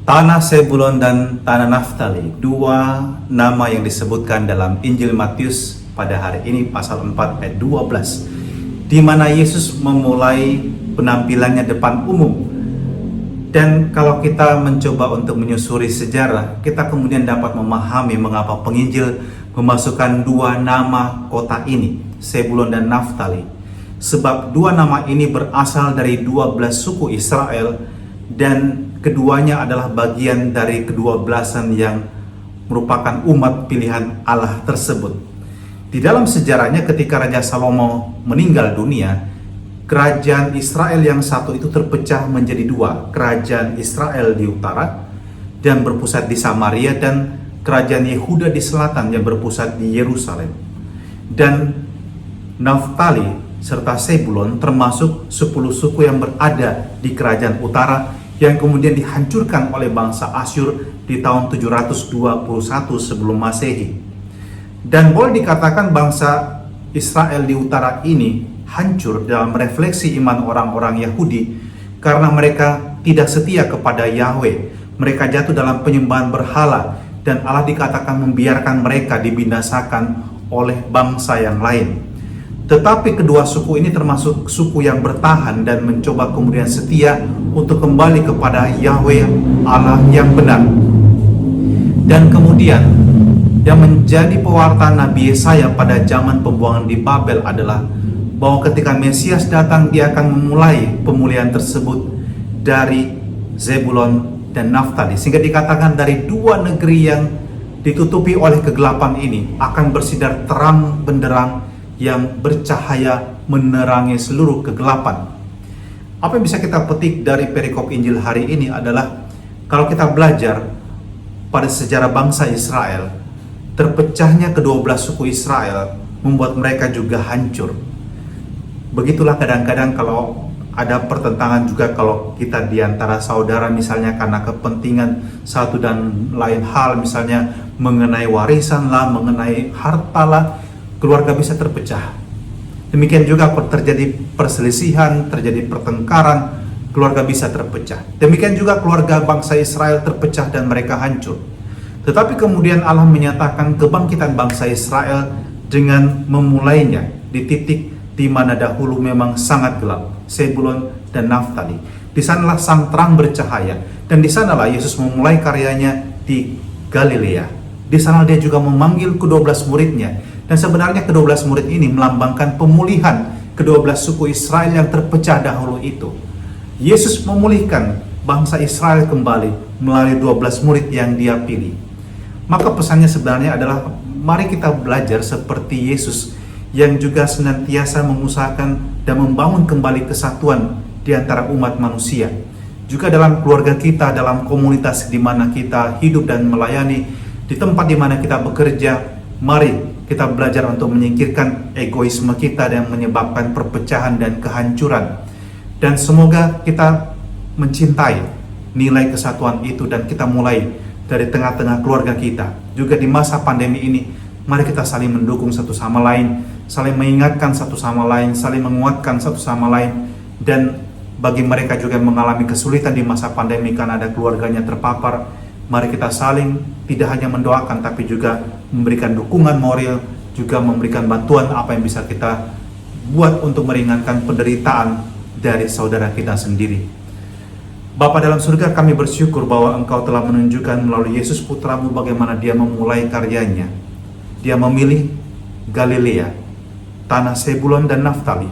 Tanah Zebulon dan Tanah Naftali, dua nama yang disebutkan dalam Injil Matius pada hari ini pasal 4 ayat 12, di mana Yesus memulai penampilannya depan umum. Dan kalau kita mencoba untuk menyusuri sejarah, kita kemudian dapat memahami mengapa penginjil memasukkan dua nama kota ini, Zebulon dan Naftali. Sebab dua nama ini berasal dari 12 suku Israel, dan keduanya adalah bagian dari kedua belasan yang merupakan umat pilihan Allah tersebut. Di dalam sejarahnya, ketika Raja Salomo meninggal dunia, kerajaan Israel yang satu itu terpecah menjadi dua. Kerajaan Israel di utara dan berpusat di Samaria, dan kerajaan Yehuda di selatan yang berpusat di Yerusalem. Dan Naftali serta Zebulon termasuk 10 suku yang berada di kerajaan utara yang kemudian dihancurkan oleh bangsa Asyur di tahun 721 sebelum Masehi. Dan boleh dikatakan bangsa Israel di utara ini hancur dalam refleksi iman orang-orang Yahudi karena mereka tidak setia kepada Yahweh. Mereka jatuh dalam penyembahan berhala, dan Allah dikatakan membiarkan mereka dibinasakan oleh bangsa yang lain. Tetapi kedua suku ini termasuk suku yang bertahan dan mencoba kemudian setia untuk kembali kepada Yahweh Allah yang benar. Dan kemudian yang menjadi pewarta Nabi Yesaya pada zaman pembuangan di Babel adalah bahwa ketika Mesias datang, dia akan memulai pemulihan tersebut dari Zebulon dan Naftali. Sehingga dikatakan dari dua negeri yang ditutupi oleh kegelapan ini akan bersinar terang benderang yang bercahaya menerangi seluruh kegelapan. Apa yang bisa kita petik dari perikop Injil hari ini adalah kalau kita belajar pada sejarah bangsa Israel, terpecahnya ke-12 suku Israel membuat mereka juga hancur. Begitulah kadang-kadang kalau ada pertentangan juga kalau kita di antara saudara, misalnya karena kepentingan satu dan lain hal, misalnya mengenai warisan lah, mengenai harta lah, keluarga bisa terpecah. Demikian juga kalau terjadi perselisihan, terjadi pertengkaran, keluarga bisa terpecah. Demikian juga keluarga bangsa Israel terpecah dan mereka hancur. Tetapi kemudian Allah menyatakan kebangkitan bangsa Israel dengan memulainya di titik di mana dahulu memang sangat gelap, Zebulon dan Naftali. Di sanalah sang terang bercahaya, dan di sanalah Yesus memulai karyanya di Galilea. Di sana dia juga memanggil ke-12 muridnya. Dan sebenarnya ke-12 murid ini melambangkan pemulihan ke-12 suku Israel yang terpecah dahulu itu. Yesus memulihkan bangsa Israel kembali melalui 12 murid yang dia pilih. Maka pesannya sebenarnya adalah mari kita belajar seperti Yesus yang juga senantiasa mengusahakan dan membangun kembali kesatuan di antara umat manusia. Juga dalam keluarga kita, dalam komunitas di mana kita hidup dan melayani, di tempat di mana kita bekerja, mari kita belajar untuk menyingkirkan egoisme kita yang menyebabkan perpecahan dan kehancuran. Dan semoga kita mencintai nilai kesatuan itu, dan kita mulai dari tengah-tengah keluarga kita. Juga di masa pandemi ini, mari kita saling mendukung satu sama lain, saling mengingatkan satu sama lain, saling menguatkan satu sama lain. Dan bagi mereka juga yang mengalami kesulitan di masa pandemi karena ada keluarganya terpapar, mari kita saling tidak hanya mendoakan, tapi juga memberikan dukungan moral, juga memberikan bantuan apa yang bisa kita buat untuk meringankan penderitaan dari saudara kita sendiri. Bapa dalam surga, kami bersyukur bahwa Engkau telah menunjukkan melalui Yesus Putramu bagaimana dia memulai karyanya. Dia memilih Galilea, tanah Zebulon dan Naftali,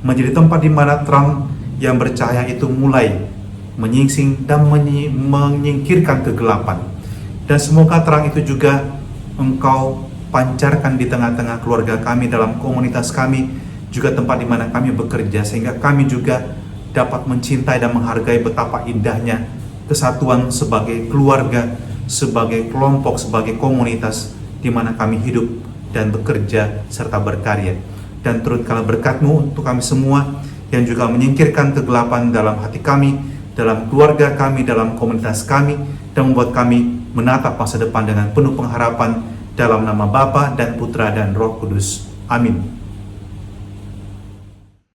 menjadi tempat di mana terang yang bercahaya itu mulai menyingsing dan menyingkirkan kegelapan. Dan semoga terang itu juga Engkau pancarkan di tengah-tengah keluarga kami, dalam komunitas kami, juga tempat di mana kami bekerja, sehingga kami juga dapat mencintai dan menghargai betapa indahnya kesatuan sebagai keluarga, sebagai kelompok, sebagai komunitas di mana kami hidup dan bekerja serta berkarya. Dan turutkanlah berkat-Mu untuk kami semua yang juga menyingkirkan kegelapan dalam hati kami, dalam keluarga kami, dalam komunitas kami, dan membuat kami menatap masa depan dengan penuh pengharapan, dalam nama Bapa dan Putra dan Roh Kudus. Amin.